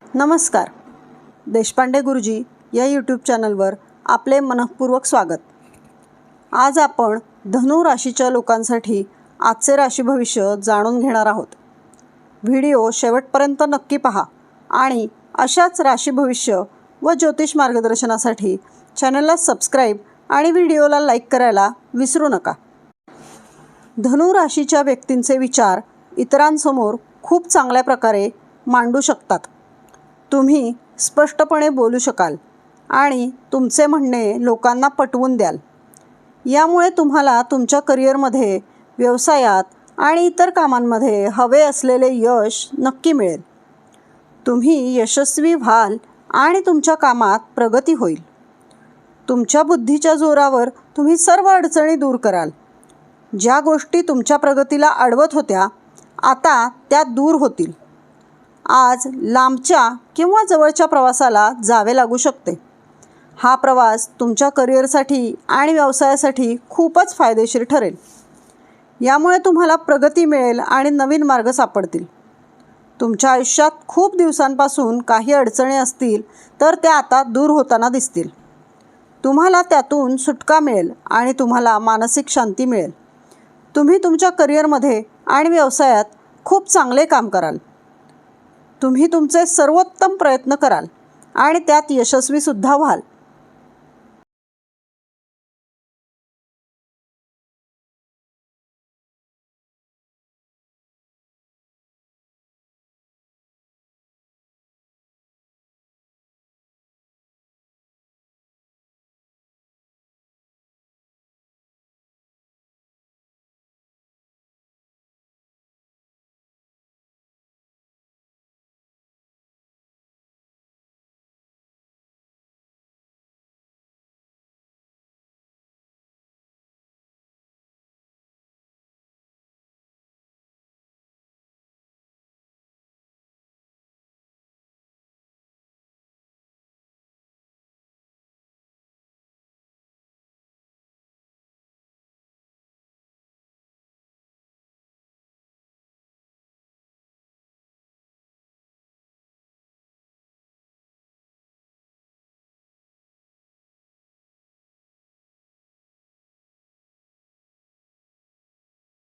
नमस्कार. देशपांडे गुरुजी या यूट्यूब चॅनलवर आपले मनःपूर्वक स्वागत. आज आपण धनु राशीच्या लोकांसाठी आजचे राशी भविष्य जाणून घेणार आहोत. व्हिडिओ शेवटपर्यंत नक्की पहा आणि अशाच राशी भविष्य व ज्योतिष मार्गदर्शनासाठी चॅनलला सबस्क्राईब आणि व्हिडिओला लाईक करायला विसरू नका. धनु राशीच्या व्यक्तींचे विचार इतरांसमोर खूप चांगल्या प्रकारे मांडू शकतात. तुम्ही स्पष्टपणे बोलू शकाल आणि तुमचे म्हणणे लोकांना पटवून द्याल. यामुळे तुम्हाला तुमच्या करिअरमध्ये, व्यवसायात आणि इतर कामांमध्ये हवे असलेले यश नक्की मिळेल. तुम्ही यशस्वी व्हाल आणि तुमच्या कामात प्रगती होईल. तुमच्या बुद्धीच्या जोरावर तुम्ही सर्व अडचणी दूर कराल. ज्या गोष्टी तुमच्या प्रगतीला अडवत होत्या, आता त्या दूर होतील. आज लांबच्या किंवा जवळच्या प्रवासाला जावे लागू शकते. हा प्रवास तुमच्या करिअरसाठी आणि व्यवसायासाठी खूपच फायदेशीर ठरेल. यामुळे तुम्हाला प्रगती मिळेल आणि नवीन मार्ग सापडतील. तुमच्या आयुष्यात खूप दिवसांपासून काही अडचणी असतील तर त्या आता दूर होताना दिसतील. तुम्हाला त्यातून सुटका मिळेल आणि तुम्हाला मानसिक शांती मिळेल. तुम्ही तुमच्या करिअरमध्ये आणि व्यवसायात खूप चांगले काम कराल. तुम्ही तुमचे सर्वोत्तम प्रयत्न कराल आणि त्यात यशस्वीसुद्धा व्हाल.